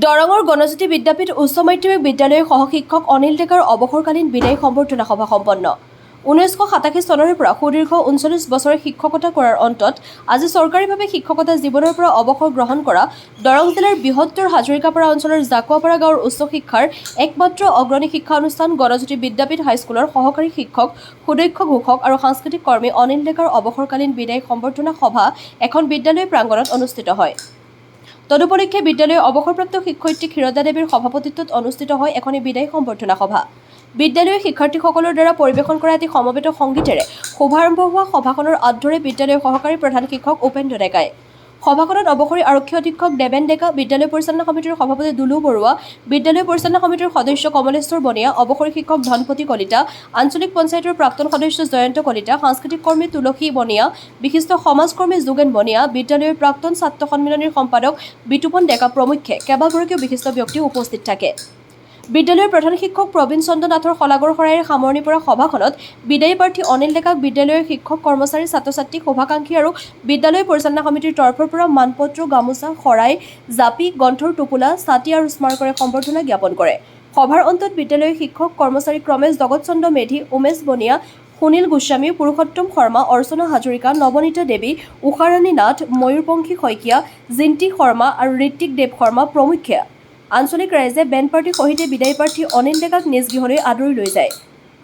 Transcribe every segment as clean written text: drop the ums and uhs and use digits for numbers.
দৰঙৰ গণজ্যোতি বিদ্যাপীঠ উচ্চ মাধ্যমিক বিদ্যালয়ৰ সহশিক্ষক অনিল ডেকাৰ অৱসৰকালীন বিদায়ী সম্বৰ্ধনা সভা সম্পন্ন। 1987 চনৰে পৰা সুদীৰ্ঘ 39 বছৰে শিক্ষকতা কৰাৰ অন্তত আজি চৰকাৰীভাৱে শিক্ষকতা জীৱনৰ পৰা অৱসৰ গ্ৰহণ কৰা দৰং জিলাৰ বৃহত্তৰ হাজৰিকাপাৰা অঞ্চলৰ জাকুৱাপাৰা গাঁৱৰ উচ্চ শিক্ষাৰ একমাত্ৰ অগ্ৰণী শিক্ষা অনুষ্ঠান গণজ্যোতি বিদ্যাপীঠ হাইস্কুলৰ সহকাৰী শিক্ষক সুদক্ষ ঘোষক আৰু সাংস্কৃতিক কৰ্মী অনিল ডেকাৰ অৱসৰকালীন বিদায়ী সম্বৰ্ধনা সভা এখন বিদ্যালয় প্ৰাংগণত অনুষ্ঠিত হয়। তদুপলক্ষে বিদ্যালয়ৰ অৱসৰপ্ৰাপ্ত শিক্ষয়িত্ৰী ক্ষীৰদা দেৱীৰ সভাপতিত্বত অনুষ্ঠিত হয় এখন বিদায়ী সম্বৰ্ধনা সভা। বিদ্যালয়ৰ শিক্ষাৰ্থীসকলৰ দ্বাৰা পৰিৱেশন কৰা এটি সমবেত সংগীতেৰে শুভাৰম্ভ হোৱা সভাখনৰ আঁত ধৰে বিদ্যালয়ৰ সহকাৰী প্ৰধান শিক্ষক উপেন্দ্ৰ ডেকাই। সভাখনত অৱসৰী আৰক্ষী অধীক্ষক দেৱেন ডেকা, বিদ্যালয় পৰিচালনা সমিতিৰ সভাপতি দুলু বৰুৱা, বিদ্যালয় পৰিচালনা সমিতিৰ সদস্য কমলেশ্বৰ বনিয়া, অৱসৰী শিক্ষক ধনপতি কলিতা, আঞ্চলিক পঞ্চায়তৰ প্ৰাক্তন সদস্য জয়ন্ত কলিতা, সাংস্কৃতিক কৰ্মী তুলসী বনিয়া, বিশিষ্ট সমাজকৰ্মী যোগেন বনিয়া, বিদ্যালয়ৰ প্ৰাক্তন ছাত্ৰ সন্মিলনীৰ সম্পাদক বিতুপন ডেকা প্ৰমুখ্যে কেইবাগৰাকীও বিশিষ্ট ব্যক্তি উপস্থিত থাকে। বিদ্যালয়ৰ প্ৰধান শিক্ষক প্ৰবীণ চন্দ্ৰ নাথৰ শলাগৰ শৰাইৰে সামৰণি পৰা সভাখনত বিদায়ী প্ৰাৰ্থী অনিল ডেকাক বিদ্যালয়ৰ শিক্ষক কৰ্মচাৰী ছাত্ৰ-ছাত্ৰী শুভাকাংক্ষী আৰু বিদ্যালয় পৰিচালনা সমিতিৰ তৰফৰ পৰা মানপত্ৰ, গামোচা, শৰাই, জাপি, গ্ৰন্থৰ টোপোলা, ছাতি আৰু স্মাৰকেৰে সম্বৰ্ধনা জ্ঞাপন কৰে। সভাৰ অন্তত বিদ্যালয়ৰ শিক্ষক কৰ্মচাৰী ক্ৰমে জগত চন্দ্ৰ মেধি, উমেশ বনিয়া, সুনীল গোস্বামী, পুৰুষোত্তম শৰ্মা, অৰ্চনা হাজৰিকা, নৱনীতা দেৱী, উষাৰাণী নাথ, ময়ূৰপংখী শইকীয়া, জিন্তি শৰ্মা আৰু ঋত্বিক দেৱ শৰ্মা প্ৰমুখ্যে আঞ্চলিক ৰাইজে বেণ্ড পাৰ্টীৰ সৈতে বিদায়ী প্ৰাৰ্থী অনিল ডেকাক নিজ গৃহলৈ আদৰি লৈ যায়।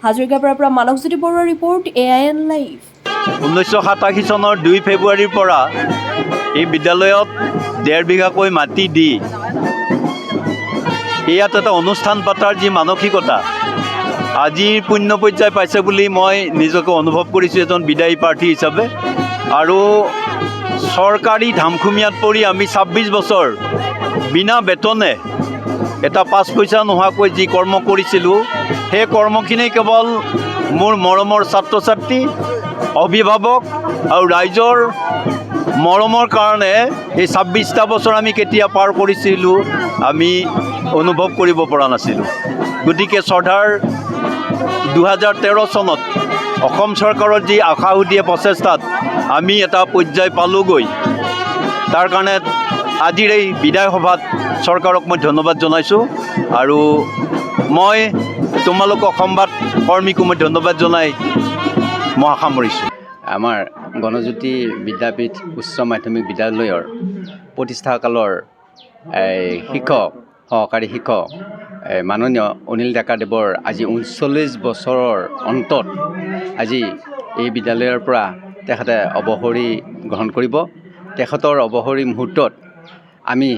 হাজৰিকাপাৰাৰ পৰা মানৱজ্যোতি বৰুৱাৰ ৰিপৰ্ট, AIN লাইভ। 1987 চনৰ 2 ফেব্ৰুৱাৰীৰ পৰা এই বিদ্যালয়ত 1.5 বিঘাকৈ মাটি দি ইয়াত এটা অনুষ্ঠান পতাৰ যি মানসিকতা আজিৰ পুণ্য পৰ্যায় পাইছে বুলি মই নিজকে অনুভৱ কৰিছোঁ এজন বিদায়ী প্ৰাৰ্থী হিচাপে। আৰু চৰকাৰী ধামখুমীয়াত পৰি আমি 26 বছৰ বিনা বেতনে এটা 5 পইচা নোহোৱাকৈ যি কৰ্ম কৰিছিলোঁ সেই কৰ্মখিনি কেৱল মোৰ মৰমৰ ছাত্ৰ ছাত্ৰী, অভিভাৱক আৰু ৰাইজৰ মৰমৰ কাৰণে এই 26টা বছৰ আমি কেতিয়া পাৰ কৰিছিলোঁ আমি অনুভৱ কৰিব পৰা নাছিলোঁ। গতিকে শ্ৰদ্ধাৰ 2013 চনত অসম চৰকাৰৰ যি আশাসুধীয়া প্ৰচেষ্টাত আমি এটা পৰ্যায় পালোগৈ, তাৰ কাৰণে আজিৰ এই বিদায় সভাত চৰকাৰক মই ধন্যবাদ জনাইছোঁ আৰু মই তোমালোকক সংবাদ কৰ্মীকো মই ধন্যবাদ জনাই মই সামৰিছোঁ। আমাৰ গণজ্যোতি বিদ্যাপীঠ উচ্চ মাধ্যমিক বিদ্যালয়ৰ প্ৰতিষ্ঠাকালৰ শিক্ষক সহকাৰী শিক্ষক মাননীয় অনিল ডেকাদেৱৰ আজি 39 বছৰৰ অন্তত আজি এই বিদ্যালয়ৰ পৰা তেখেতে অৱসৰী গ্ৰহণ কৰিব। তেখেতৰ অৱসৰী মুহূৰ্তত আমি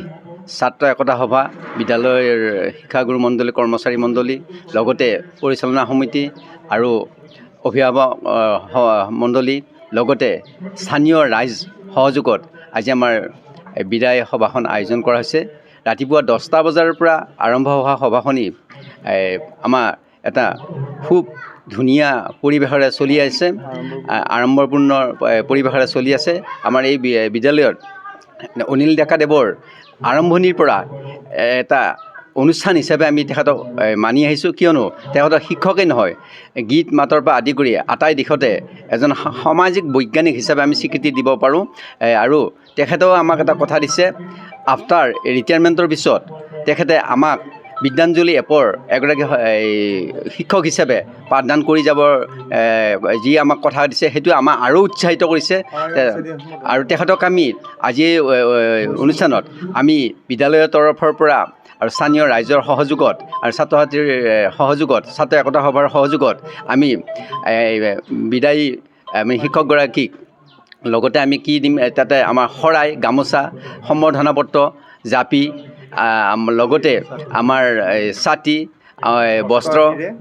ছাত্ৰ একতা সভা, বিদ্যালয়ৰ শিক্ষাগুৰু মণ্ডলী, কৰ্মচাৰী মণ্ডলী, লগতে পৰিচালনা সমিতি আৰু অভিভাৱক মণ্ডলী, লগতে স্থানীয় ৰাইজ সহযোগত আজি আমাৰ বিদায় সভাখন আয়োজন কৰা হৈছে। ৰাতিপুৱা 10টা বজাৰ পৰা আৰম্ভ হোৱা সভাখনি আমাৰ এটা খুব ধুনীয়া পৰিৱেশেৰে চলি আছে, আড়ম্বৰপূৰ্ণ পৰিৱেশেৰে চলি আছে। আমাৰ এই বিদ্যালয়ত অনিল ডেকাদেৱৰ আৰম্ভণিৰ পৰা এটা অনুষ্ঠান হিচাপে আমি তেখেতক মানি আহিছোঁ, কিয়নো তেখেতৰ শিক্ষকেই নহয়, গীত মাতৰ পৰা আদি কৰি আটাই দিশতে এজন সামাজিক বৈজ্ঞানিক হিচাপে আমি স্বীকৃতি দিব পাৰোঁ। আৰু তেখেতেও আমাক এটা কথা দিছে, আফটাৰ ৰিটায়াৰমেণ্টৰ পিছত তেখেতে আমাক বিদ্যাঞ্জলি এপৰ এগৰাকী শিক্ষক হিচাপে পাঠদান কৰি যাবৰ যি আমাক কথা দিছে সেইটো আমাক আৰু উৎসাহিত কৰিছে। আৰু তেখেতক আমি আজি অনুষ্ঠানত আমি বিদ্যালয়ৰ তৰফৰ পৰা আৰু স্থানীয় ৰাইজৰ সহযোগত আৰু ছাত্ৰ ছাত্ৰীৰ সহযোগত, ছাত্ৰ একতা সভাৰ সহযোগত আমি বিদায়ী আমি শিক্ষকগৰাকীক লগতে আমি কি দিম, তাতে আমাৰ শৰাই, গামোচা, সম্বৰ্ধনা পত্ৰ, জাপি, লগতে আমাৰ ছাতি,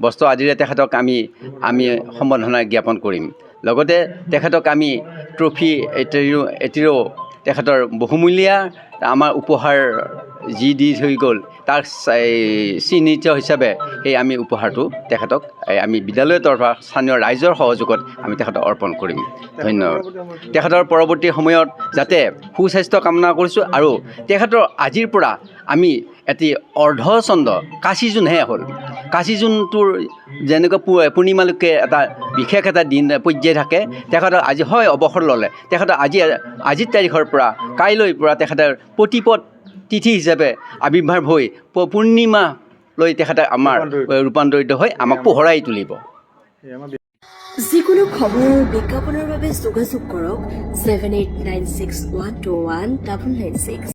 বস্ত্ৰ আদিৰে তেখেতক আমি সম্বৰ্ধনা জ্ঞাপন কৰিম। লগতে তেখেতক আমি ট্ৰফি এটিৰো তেখেতৰ বহুমূলীয়া আমাৰ উপহাৰ যি দি থৈ গ'ল তাৰ চিহ্নিত হিচাপে সেই আমি উপহাৰটো তেখেতক আমি বিদ্যালয়ৰ তৰফৰ স্থানীয় ৰাইজৰ সহযোগত আমি তেখেতক অৰ্পণ কৰিম। ধন্যবাদ। তেখেতৰ পৰৱৰ্তী সময়ত যাতে সুস্বাস্থ্য কামনা কৰিছোঁ আৰু তেখেতৰ আজিৰ পৰা আমি এটি অৰ্ধচন্দ্ৰ কাশী জোনহে হ'ল, কাশী জোনটোৰ যেনেকৈ পূৰ্ণিমালৈকে এটা বিশেষ এটা দিন পৰ্যায় থাকে, তেখেতৰ আজি হয় অৱসৰ ল'লে, তেখেতৰ আজিৰ তাৰিখৰ পৰা কাইলৈৰ পৰা তেখেতৰ প্ৰতিপদ তিথি হিচাপে আৱিৰ্ভাৱ হৈ পূৰ্ণিমালৈ তেখেতে আমাৰ ৰূপান্তৰিত হৈ আমাক পোহৰাই তুলিব। যিকোনো খবৰ আৰু বিজ্ঞাপনৰ বাবে যোগাযোগ কৰক 7896121996।